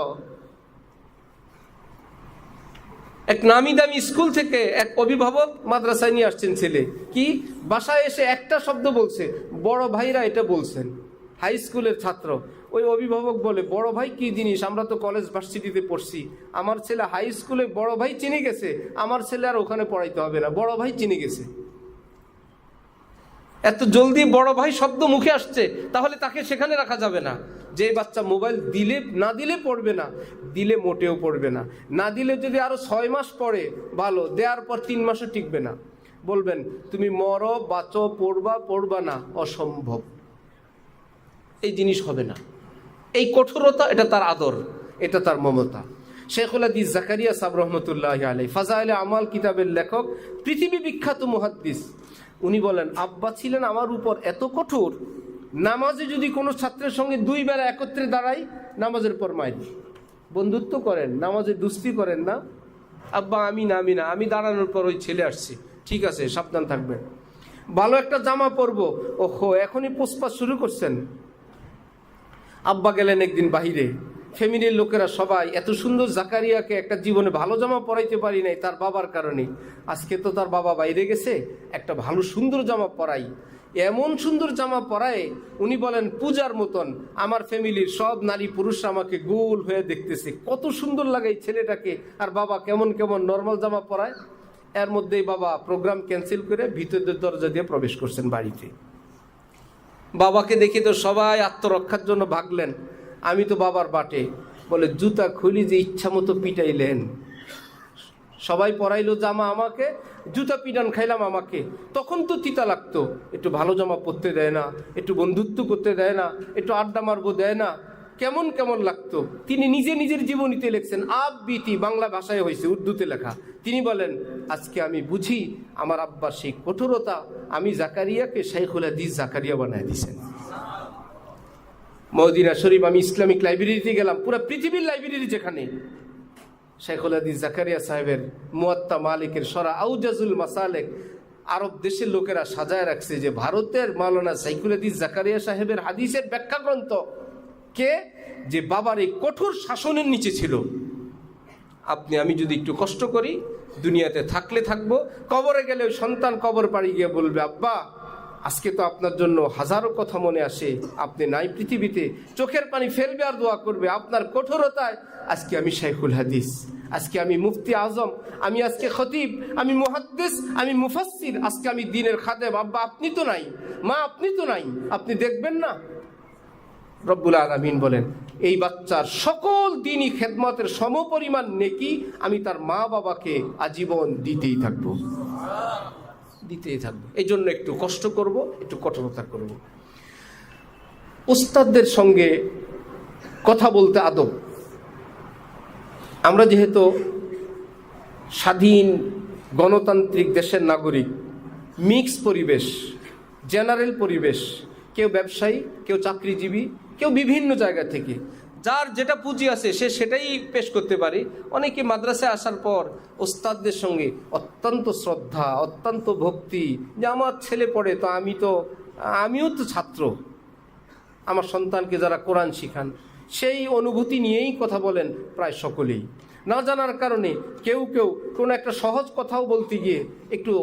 এক নামি দামি স্কুল থেকে এক অভিভাবক মাদ্রাসায় নিয়ে আসছেন ছেলে, কি বাসায় এসে একটা শব্দ বলছে, বড় ভাইরা এটা বলছেন, হাই স্কুলের ছাত্র। ওই অভিভাবক বলে, বড় ভাই কি জিনিস, আমরা তো কলেজ ভার্সিটিতে পড়ছি, আমার ছেলে হাই স্কুলে বড় ভাই চিনে গেছে, আমার ছেলে আর ওখানে পড়াইতে হবে না, বড় ভাই চিনে গেছে। এত জলদি বড় ভাই শব্দ মুখে আসছে, তাহলে তাকে সেখানে রাখা যাবে না। যে বাচ্চা মোবাইল দিলে না দিলে পড়বে না, দিলে মোটেও পড়বে না, না দিলে যদি আরো 6 মাস পড়ে ভালো, দেওয়ার পর 3 মাসও টিকবে না, বলবেন তুমি মরো বাঁচো, পড়বা না, অসম্ভব, এই জিনিস হবে না। এই কঠোরতা, এটা তার আদর, এটা তার মমতা। শেখুল হাদিস জাকারিয়া সাহেব রহমতুল্লাহি আলাইহি, ফাজাইলে আমাল কিতাবের লেখক, পৃথিবী বিখ্যাত মুহাদ্দিস, উনি বলেন আব্বা ছিলেন আমার উপর এত কঠোর, নামাজে যদি কোনো ছাত্রের সঙ্গে 2 বেলা একত্রে দাঁড়াই, নামাজের পর মাইর। বন্ধুত্ব করেন, নামাজে দুস্তি করেন না। আব্বা আমি না, আমি দাঁড়ানোর পর ওই ছেলে আসছে, ঠিক আছে সাবধান থাকবেন। ভালো একটা জামা পরবো, ওহো এখনই পোষপাস শুরু করছেন। আব্বা গেলেন একদিন বাহিরে, ফ্যামিলির লোকেরা সবাই এত সুন্দর জাকারিয়াকে একটা জীবনে ভালো জামা পরাইতে পারি নাই তার বাবার কারণে। আজকে তো তার বাবা বাইরে গেছে, একটা ভালো সুন্দর জামা পরাই। এমন সুন্দর জামা পরায় উনি বলেন পূজার মতন। আমার ফ্যামিলির সব নারী পুরুষরা আমাকে গোল হয়ে দেখতেছে, কত সুন্দর লাগে এই ছেলেটাকে। আর বাবা কেমন কেমন নর্মাল জামা পরায়। এর মধ্যেই বাবা প্রোগ্রাম ক্যান্সেল করে ভিতরের দরজা দিয়ে প্রবেশ করছেন বাড়িতে। বাবাকে দেখে তো সবাই আত্মরক্ষার জন্য ভাগলেন। আমি তো বাবার বাটে, বলে জুতা খুলি যে ইচ্ছা মতো পিটাইলেন। সবাই পরাইলো জামা আমাকে, জুতা পিটান খাইলাম আমাকে। তখন তো তিতা লাগতো, একটু ভালো জামা পরতে দেয় না, একটু বন্ধুত্ব করতে দেয় না, একটু আড্ডা মারবো দেয় না, কেমন কেমন লাগতো। তিনি নিজে নিজের জীবনীতে লিখছেন, আব বিতি, বাংলা ভাষায় হয়েছে, উর্দুতে লেখা। তিনি বলেন, আজকে আমি বুঝি আমার আব্বার সেই কঠোরতা আমি জাকারিয়াকে শাইখুল হাদিস জাকারিয়া বানায় দিয়েছেন। মদিনা শরীফ, আমি ইসলামিক লাইব্রেরিতে গেলাম, পুরো পৃথিবীর লাইব্রেরি যেখানে শাইখুল হাদিস জাকারিয়া সাহেবের মুয়াত্তা মালিকের সরা আউজাজুল মাসালেক আরব দেশের লোকেরা সাজায় রাখছে যে ভারতের মাওলানা শাইখুল হাদিস জাকারিয়া সাহেবের হাদিসের ব্যাখ্যা গ্রন্থ। কে? যে বাবার এই কঠোর শাসনের নিচে ছিল। আপনি আমি যদি একটু কষ্ট করি, দুনিয়াতে থাকলে থাকবো, কবরে গেলে ওই সন্তান কবর পাড়ি গিয়ে বলবে, আব্বা আজকে তো আপনার জন্য হাজারো কথা মনে আসে, আপনি নাই পৃথিবীতে, চোখের পানি ফেলবে আর দোয়া করবে। আপনার কঠোরতায় আজকে আমি শাইখুল হাদিস, আজকে আমি মুফতি আজম, আমি আজকে খতিব, আমি মুহাদ্দিস, আমি মুফাসসির, আজকে আমি দ্বীনের খাদেম। আব্বা আপনি তো নাই, মা আপনি তো নাই, আপনি দেখবেন না? রব্বুল আলামিন বলেন, এই বাচ্চার সকল দিনই খেদমতের সমপরিমাণ নেকি আমি তার মা বাবাকে আজীবন দিতেই থাকবো। এই জন্য একটু কষ্ট করব, একটু কঠোরতা করব। উস্তাদদের সঙ্গে কথা বলতে আদব। আমরা যেহেতু স্বাধীন গণতান্ত্রিক দেশের নাগরিক, মিক্স পরিবেশ, জেনারেল পরিবেশ, কেউ ব্যবসায়ী, কেউ চাকরিজীবী, কেউ বিভিন্ন জায়গা থেকে, যার যেটা পুঁজি আছে সে সেটাই পেশ করতে পারে। অনেকে মাদ্রাসায় আসার পর ওস্তাদদের সঙ্গে অত্যন্ত শ্রদ্ধা, অত্যন্ত ভক্তি, যে আমার ছেলে পড়ে তো আমিও তো ছাত্র, আমার সন্তানকে যারা কোরআন শিখান, সেই অনুভূতি নিয়েই কথা বলেন প্রায় সকলেই। না জানার কারণে কেউ কেউ কোনো একটা সহজ কথাও বলতে গিয়ে একটু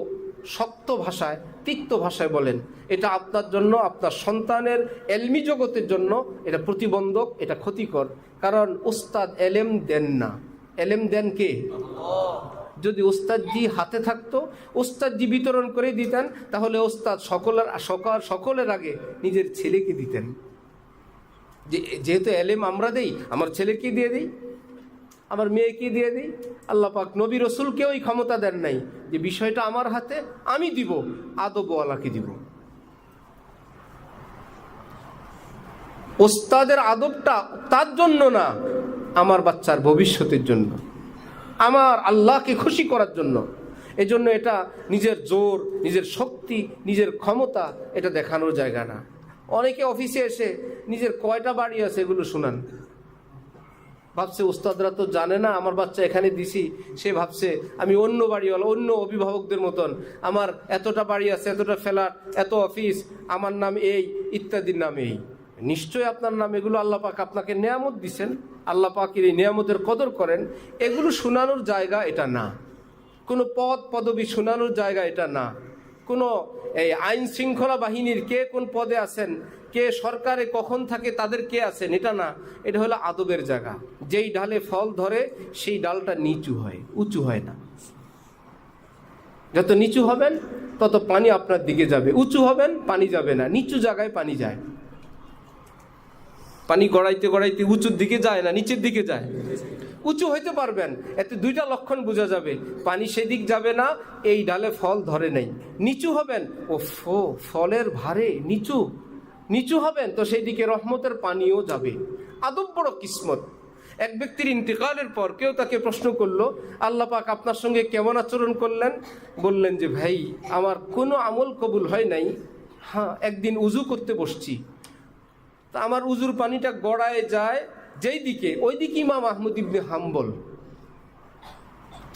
শক্ত ভাষায়, তিক্ত ভাষায় বলেন। এটা আপনার জন্য, আপনার সন্তানের এলমি জগতের জন্য এটা প্রতিবন্ধক, এটা ক্ষতিকর। কারণ উস্তাদ এলেম দেন না, এলেম দেন কে? যদি উস্তাদজি হাতে থাকতো, উস্তাদজি বিতরণ করে দিতেন, তাহলে উস্তাদ সকলের আগে নিজের ছেলেকে দিতেন। যেহেতু এলেম আমরা দেই, আমার ছেলেকে দিয়ে দিই, আমার মেয়েকে দিয়ে দিই। আল্লাহ পাক নবী রসুলকে ওই ক্ষমতা দেন নাই যে বিষয়টা আমার হাতে, আমি দিব, আদবওয়ালাকে দিব। ওস্তাদের আদবটা তার জন্য না, আমার বাচ্চার ভবিষ্যতের জন্য, আমার আল্লাহকে খুশি করার জন্য। এজন্য এটা নিজের জোর, নিজের শক্তি, নিজের ক্ষমতা এটা দেখানোর জায়গা না। অনেকে অফিসে এসে নিজের কয়টা বাড়ি আছে এগুলো শোনান, ভাবছে উস্তাদরা তো জানে না আমার বাচ্চা এখানে দিছি, সে ভাবছে আমি অন্য বাড়িওয়ালা, অন্য অভিভাবকদের মতন, আমার এতটা বাড়ি আছে, এতটা ফ্ল্যাট, এত অফিস, আমার নাম এই, ইত্যাদির নাম এই। নিশ্চয় আপনার নাম এগুলো আল্লাহ পাক আপনাকে নেয়ামত দিছেন, আল্লাহ পাকের এই নেয়ামতের কদর করেন। এগুলো শোনানোর জায়গা এটা না, কোনো পদ পদবি শোনানোর জায়গা এটা না, কোনো এই আইন শৃঙ্খলা বাহিনীর কে কোন পদে আছেন, কে সরকারে কখন থাকে তাদের কে আছেন, এটা না। এটা হলো আদবের জায়গা। যেই ডালে ফল ধরে সেই ডালটা নিচু হয়, উঁচু হয় না। যত নিচু হবেন তত পানি আপনার দিকে যাবে, উঁচু হবেন পানি যাবে না, নিচু জায়গায় পানি যায়। পানি গড়াইতে গড়াইতে উঁচুর দিকে যায় না, নিচের দিকে যায়। উঁচু হইতে পারবেন, এতে দুইটা লক্ষণ বোঝা যাবে, পানি সেদিক যাবে না, এই ডালে ফল ধরে নেই। নিচু হবেন, ও ফলের ভারে নিচু, নিচু হবেন তো সেই দিকে রহমতের পানিও যাবে। আদব বড় কিসমত। এক ব্যক্তির ইন্তেকালের পর কেউ তাকে প্রশ্ন করলো, আল্লাহ পাক আপনার সঙ্গে কেমন আচরণ করলেন? বললেন যে ভাই আমার কোনো আমল কবুল হয় নাই, হ্যাঁ একদিন উজু করতে বসছি, তা আমার উজুর পানিটা গড়ায় যায় যেই দিকে, ওই দিকে ইমাম আহমদ ইবনে হাম্বল,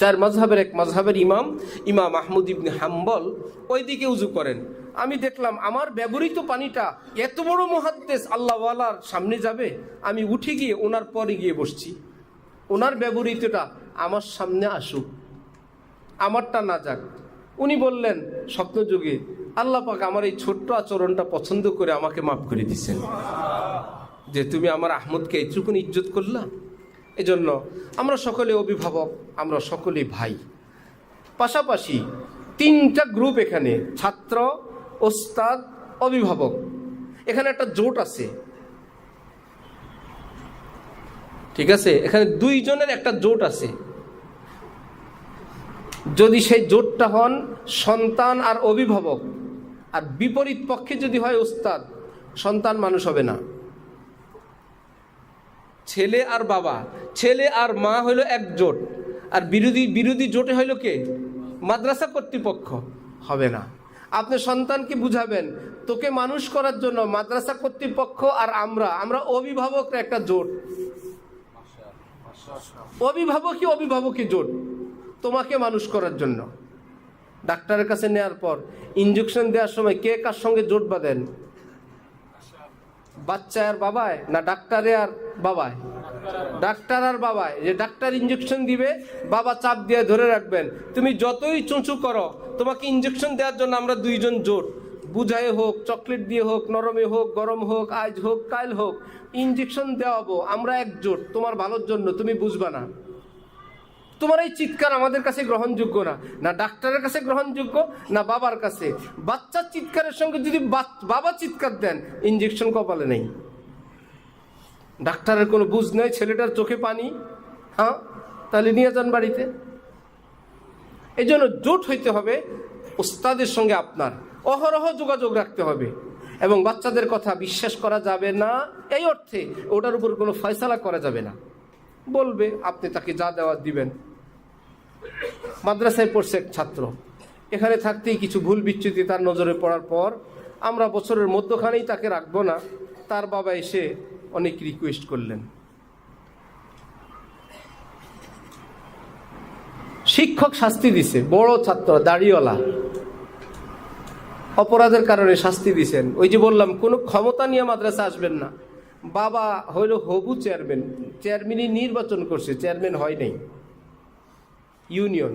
চার মাযহাবের এক মাযহাবের ইমাম আহমদ ইবনে হাম্বল ওই দিকে উজু করেন। আমি দেখলাম আমার ব্যবহৃত পানিটা এত বড় মুহাদ্দিস আল্লাহওয়ালার সামনে যাবে, আমি উঠে গিয়ে ওনার পরে গিয়ে বসছি। ওনার ব্যবহৃতটা আমার সামনে আসুক, আমারটা না যাক। উনি বললেন স্বপ্নযুগে, আল্লাহ পাক আমার এই ছোট্ট আচরণটা পছন্দ করে আমাকে মাফ করে দিচ্ছেন, যে তুমি আমার আহমদকে এইটুকুন ইজ্জত করলা। এজন্য আমরা সকলে অভিভাবক, আমরা সকলে ভাই। পাশাপাশি তিনটা গ্রুপ এখানে, ছাত্র, ওস্তাদ, অভিভাবক। এখানে একটা জোট আছে, ঠিক আছে? এখানে দুইজনের একটা জোট আছে। যদি সেই জোটটা হন সন্তান আর অভিভাবক, আর বিপরীত পক্ষে যদি হয় ওস্তাদ, সন্তান মানুষ হবে না। ছেলে আর বাবা, ছেলে আর মা হইল এক জোট, আর বিরোধী জোটে হইল কে? মাদ্রাসা কর্তৃপক্ষ। হবে না। আপনি সন্তানকে বুঝাবেন, তোকে মানুষ করার জন্য মাদ্রাসা কর্তৃপক্ষ আর আমরা অভিভাবকরা একটা জোট। অভিভাবকই জোট তোমাকে মানুষ করার জন্য। ডাক্তারের কাছে নেওয়ার পর ইনজেকশন দেওয়ার সময় কে কার সঙ্গে জোট বাঁধেন? বাচ্চা আর বাবায়, না ডাক্তারে আর বাবায়? ডাক্তার আর বাবায়। যে ডাক্তার ইনজেকশন দিবে, বাবা চাপ দিয়ে ধরে রাখবেন। তুমি যতই চুঁচু করো, তোমাকে ইনজেকশন দেওয়ার জন্য আমরা দুইজন জোট। বুঝাই হোক, চকলেট দিয়ে হোক, নরমে হোক, গরম হোক, আজ হোক, কাল হোক, ইনজেকশন দেওয়াবো। আমরা একজোট, তোমার ভালোর জন্য। তুমি বুঝবা না। তোমার এই চিৎকার আমাদের কাছে গ্রহণযোগ্য না, না ডাক্তারের কাছে গ্রহণযোগ্য, না বাবার কাছে। বাচ্চার চিৎকারের সঙ্গে যদি বাবা চিৎকার দেন, ইনজেকশন কপালে নেই। ডাক্তারের কোনো বুঝ নেই, ছেলেটার চোখে পানি, হ্যাঁ, তাহলে নিয়ে যান বাড়িতে। এই জন্য জোট হইতে হবে। ওস্তাদের সঙ্গে আপনার অহরহ যোগাযোগ রাখতে হবে, এবং বাচ্চাদের কথা বিশ্বাস করা যাবে না এই অর্থে ওটার উপর কোনো ফয়সালা করা যাবে না। বলবে, আপনি তাকে যা দেওয়ার দিবেন। মাদ্রাসায় পড়ছে এক ছাত্র, এখানে থাকতেই কিছু ভুল বিচ্যুতি তার নজরে পড়ার পর আমরা বছরের মধ্যখানেই তাকে রাখবো না। তার বাবা এসে অনেক রিকোয়েস্ট করলেন। শিক্ষক শাস্তি দিছে, বড় ছাত্র, দাড়িওয়ালা, অপরাধের কারণে শাস্তি দিছেন। ওই যে বললাম, কোনো ক্ষমতা নিয়ে মাদ্রাসা আসবেন না। বাবা হইল হবু চেয়ারম্যানই নির্বাচন করছে, চেয়ারম্যান হয় নাই, ইউনিয়ন।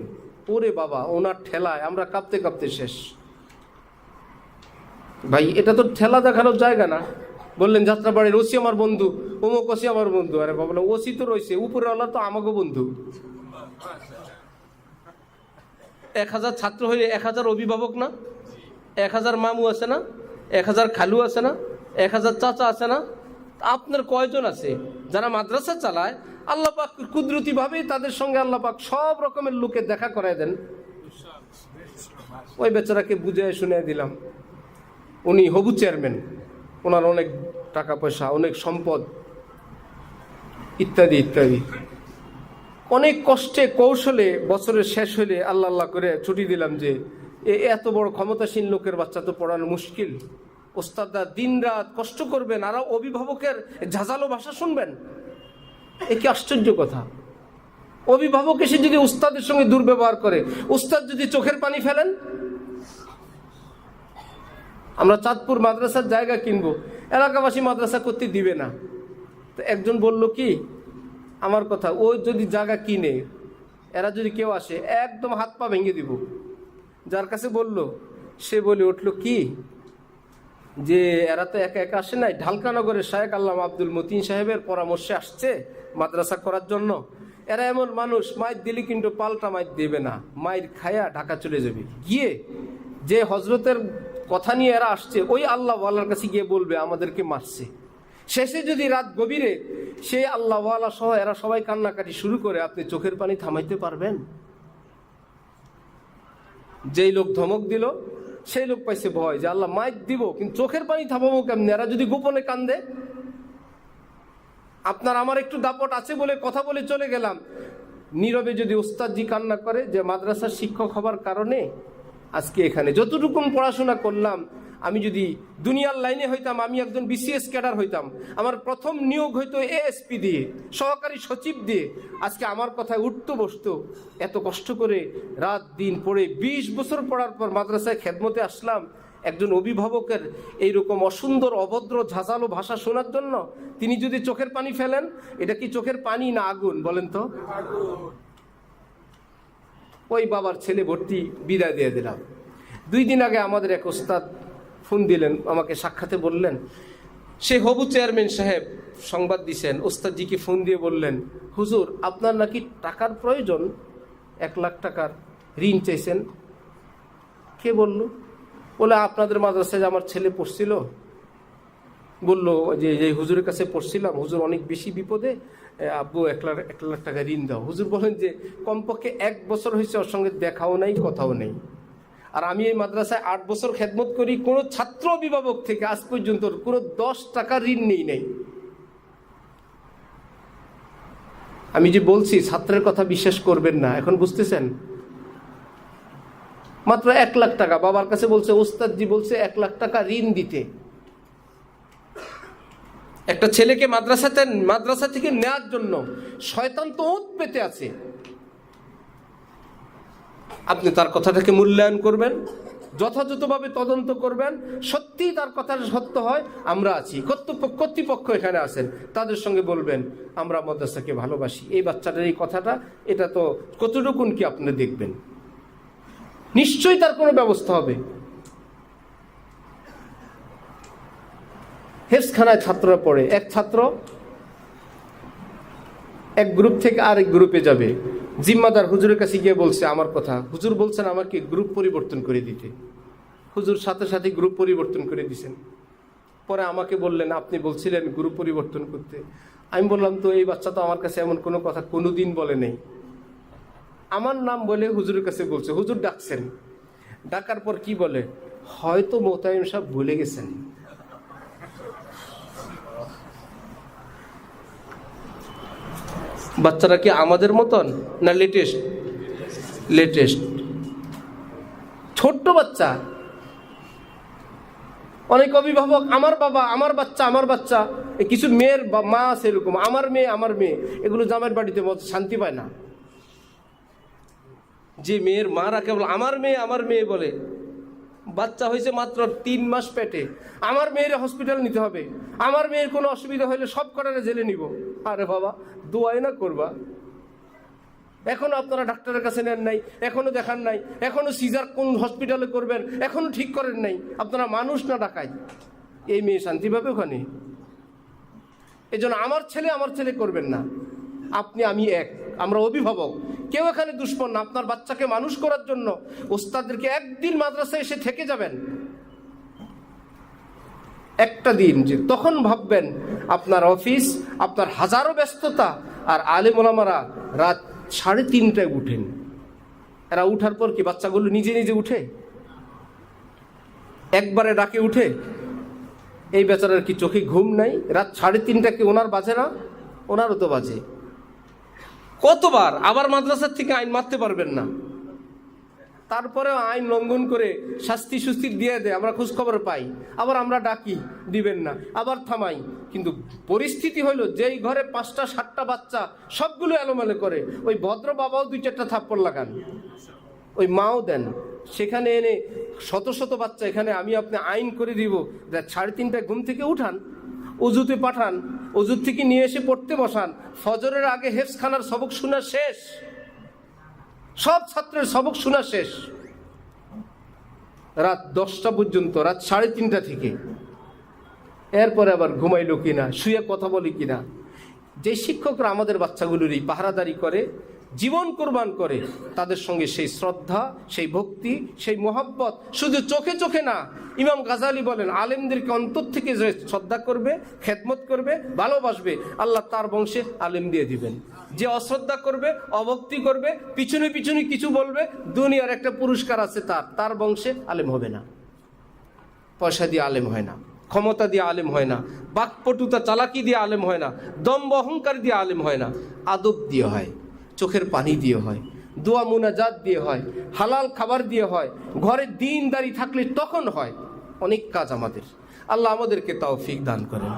ওরে বাবা, ওনার ঠেলায় আমরা কাঁপতে কাঁপতে শেষ। ভাই, এটা তো ঠেলা দেখানোর জায়গা না। বললেন যাত্রাবাড়ির ওসি আমার বন্ধু, অমুক ওসি আমার বন্ধু। আরে বাবা, ওসি তো রয়েছে, উপরেওয়ালা তো আমাকে বন্ধু। 1000 ছাত্র হইলে 1000 অভিভাবক না? 1000 মামু আছে না? 1000 খালু আছে না? 1000 চাচা আছে না? আপনার কয়জন আছে যারা মাদ্রাসা চালায়? আল্লাহ পাক কুদরতি ভাবেই তাদের সঙ্গে আল্লাহ পাক সব রকমের লোকের দেখা করায় দেন। ওই বেচারাকে বুঝিয়ে শুনিয়ে দিলাম, উনি হবু চেয়ারম্যান, ওনার অনেক টাকা পয়সা, অনেক সম্পদ, ইত্যাদি ইত্যাদি। অনেক কষ্টে কৌশলে বছরের শেষ হইলে আল্লাহ আল্লাহ করে ছুটি দিলাম যে এত বড় ক্ষমতাসীন লোকের বাচ্চা তো পড়ানো মুশকিল। ওস্তাদরা দিন রাত কষ্ট করবেন, আর অভিভাবকের ঝাঁঝালো ভাষা শুনবেন। এ কি আশ্চর্য কথা! অভিভাবক এসে যদি উস্তাদের সঙ্গে দুর্ব্যবহার করে, উস্তাদ যদি চোখের পানি ফেলেন। আমরা চাঁদপুর মাদ্রাসার জায়গা কিনবো, এলাকাবাসী মাদ্রাসা করতে দিবে না। তো একজন বলল কি, আমার কথা, ও যদি জায়গা কিনে, এরা যদি কেউ আসে, একদম হাত পা ভেঙে দিব। যার কাছে বলল সে বলে উঠল কি, যে এরা তো একা একা আসে নাই, ঢালকানগরের শায়েখ আল্লামা আব্দুল মতিন সাহেবের পরামর্শে আসছে মাদ্রাসা করার জন্য। এরা এমন মানুষ, মাইর দিলে কিন্তু পাল্টা মাইর দেবে না, মাইর খায়া ঢাকা চলে যাবে। গিয়ে যে হজরতের কথা নিয়ে এরা আসছে, ওই আল্লাহওয়ালার কাছে গিয়ে বলবে আমাদেরকে মারছে। শেষে যদি রাত গভীরে সেই আল্লাহওয়ালা সহ এরা সবাই কান্নাকাটি শুরু করে, আপনি চোখের পানি থামাইতে পারবেন? যেই লোক ধমক দিল সেই লোক পাইছে ভয়, যে আল্লাহ মাইক দিব, কিন্তু চোখের পানি থামাবো কেমনে? এরা যদি গোপনে কান্দে। আপনার আমার একটু দাপট আছে বলে কথা বলে চলে গেলাম, নীরবে যদি ওস্তাদজি কান্না করে যে মাদ্রাসার শিক্ষক হবার কারণে আজকে এখানে যতটুকু পড়াশোনা করলাম, আমি যদি দুনিয়ার লাইনে হইতাম, আমি একজন বিসিএস ক্যাডার হইতাম, আমার প্রথম নিয়োগ হইতো এএসপি দিয়ে, সহকারী সচিব দিয়ে, আজকে আমার কথায় উঠতো বসতো। এত কষ্ট করে রাত দিন পড়ে 20 বছর পড়ার পর মাদ্রাসায় খেদমতে আসলাম, একজন অভিভাবকের এইরকম অসুন্দর অভদ্র ঝাঁঝালো ভাষা শোনার জন্য তিনি যদি চোখের পানি ফেলেন, এটা কি চোখের পানি না আগুন বলেন তো? ওই বাবার ছেলে ভর্তি, বিদায় দিয়ে দিলাম। 2 দিন আগে আমাদের এক ওস্তাদ ফোন দিলেন আমাকে, সাক্ষাতে বললেন, সে হবু চেয়ারম্যান সাহেব সংবাদ দিছেন, ওস্তাদজিকে ফোন দিয়ে বললেন, হুজুর আপনার নাকি টাকার প্রয়োজন, 1 লাখ টাকার ঋণ চাইছেন। কে বলল? বলে আপনাদের মাদ্রাসায় আমার ছেলে পড়ছিল, বললো যে হুজুরের কাছে পড়ছিলাম, হুজুর অনেক বেশি বিপদে, আব্বু 1 লাখ টাকা ঋণ দাও। হুজুর বলেন যে কমপক্ষে 1 বছর হয়েছে ওর সঙ্গে দেখাও নাই, কথাও নেই। আর আমি এই মাদ্রাসায় 8 বছর খেদমত করি, কোনো ছাত্র অভিভাবক থেকে আজ পর্যন্ত কোনো 10 টাকা ঋণ নেই নাই। আমি যে বলছি ছাত্রের কথা বিশ্বাস করবেন না, এখন বুঝতেছেন? মাত্র 1 লাখ টাকা বাবার কাছে বলছে, ওস্তাদজি বলছে 1 লাখ টাকা ঋণ দিতে। একটা ছেলেকে মাদ্রাসা থেকে নেওয়ার জন্য শয়তান তো ওঁত পেতে আছে। আপনি তার কথাটাকে মূল্যায়ন করবেন, যথাযথভাবে তদন্ত করবেন, সত্যি তার কথা সত্য হয়, আমরা আছি, কর্তৃপক্ষ এখানে আছেন, তাদের সঙ্গে বলবেন আমরা মাদ্রাসাকে ভালোবাসি। এই বাচ্চাটার এই কথাটা, এটা তো কতটুকুন কি আপনি দেখবেন, নিশ্চয়ই তার কোনো ব্যবস্থা হবে। হেফজখানায় ছাত্ররা পড়ে, এক ছাত্র এক গ্রুপ থেকে আরেক গ্রুপে যাবে, জিম্মাদার হুজুরের কাছে গিয়ে বলছে আমার কথা, হুজুর বলছেন আমাকে গ্রুপ পরিবর্তন করে দিতে। হুজুর সাথে সাথে গ্রুপ পরিবর্তন করে দিয়েছেন। পরে আমাকে বললেন আপনি বলছিলেন গ্রুপ পরিবর্তন করতে। আমি বললাম তো এই বাচ্চা তো আমার কাছে এমন কোনো কথা কোনোদিন বলে নেই, আমার নাম বলে হুজুরের কাছে বলছে, হুজুর ডাকছেন, ডাকার পর কি বলে, হয়তো মোতায়েম সাহেব ভুলে গেছেন। বাচ্চারা কি আমাদের মতন না লেটেস্ট? ছোট্ট বাচ্চা। অনেক অভিভাবক আমার বাবা, আমার বাচ্চা, কিছু মেয়ের মা আছে এরকম, আমার মেয়ে, এগুলো জামাইয়ের বাড়িতে শান্তি পায় না। যে মেয়ের মারা কেবল আমার মেয়ে বলে, বাচ্চা হয়েছে মাত্র 3 মাস পেটে, আমার মেয়ের হসপিটাল নিতে হবে, আমার মেয়ের কোনো অসুবিধা হলে সব কটারে জেলে নিব। আরে বাবা, দোয়াই না করবা? এখনো আপনারা ডাক্তারের কাছে নেন নাই, এখনো দেখান নাই, এখনো সিজার কোন হসপিটালে করবেন এখনো ঠিক করেন নাই, আপনারা মানুষ না ডাকাই? এই মেয়ে শান্তি পাবে ওখানে? এই জন্য আমার ছেলে করবেন না। আপনি আমি এক, আমরা অভিভাবক, কেউ এখানে দুশ্মন না। আপনার বাচ্চাকে মানুষ করার জন্য ওস্তাদদেরকে একদিন মাদ্রাসায় এসে থেকে যাবেন, একটা দিন, যে তখন ভাববেন আপনার অফিস, আপনার হাজারো ব্যস্ততা, আর আলেম ওলামারা রাত 3:30টায় উঠেন। এরা উঠার পর কি বাচ্চাগুলো নিজে উঠে? একবারে ডাকে উঠে? এই বেচারার কি চোখে ঘুম নাই? রাত 3:30টা কি ওনার বাজে না? ওনারও তো বাজে। কতবার আবার মাদ্রাসার থেকে আইন মারতে পারবেন না, তারপরেও আইন লঙ্ঘন করে শাস্তি সুস্তি দিয়ে দেয়, আমরা খোঁজখবর পাই, আবার আমরা ডাকি, দিবেন না, আবার থামাই। কিন্তু পরিস্থিতি হইল যেই ঘরে 5টা 7টা বাচ্চা সবগুলো এলোমেলো করে, ওই ভদ্র বাবাও 2-4টা থাপ্পড় লাগান, ওই মাও দেন, সেখানে এনে শত বাচ্চা, এখানে আমি আপনি আইন করে দিব 3:30টায় ঘুম থেকে উঠান, অজুতে পাঠান, অজুর থেকে নিয়ে এসে পড়তে বসান, ফজরের আগে হেফজখানার সবক শোনা শেষ, সব ছাত্রের সবক শোনা শেষ, রাত 10টা পর্যন্ত, রাত 3:30টা থেকে। এরপরে আবার ঘুমাইলো কিনা, শুয়ে কথা বলি কিনা। যে শিক্ষকরা আমাদের বাচ্চাগুলোরই পাহারাদারি করে, জীবন কোরবান করে, তাদের সঙ্গে সেই শ্রদ্ধা, সেই ভক্তি, সেই মোহাব্বত শুধু চোখে না। ইমাম গাজালি বলেন আলেমদেরকে অন্তর থেকে যে শ্রদ্ধা করবে, খেদমত করবে, ভালোবাসবে, আল্লাহ তার বংশে আলেম দিয়ে দিবেন। যে অশ্রদ্ধা করবে, অভক্তি করবে, পিছনে কিছু বলবে, দুনিয়ার একটা পুরস্কার আছে তার বংশে আলেম হবে না। পয়সা দিয়ে আলেম হয় না, ক্ষমতা দিয়ে আলেম হয় না, বাকপটুতা চালাকি দিয়ে আলেম হয় না, দম্ভ অহংকার দিয়ে আলেম হয় না, আদব দিয়ে হয়, চোখের পানি দিয়ে হয়, দোয়া মুনাজাত দিয়ে হয়, হালাল খাবার দিয়ে হয়, ঘরে দিনদারি থাকলে তখন হয়। অনেক কাজ আমাদের, আল্লাহ আমাদেরকে তৌফিক দান করেন।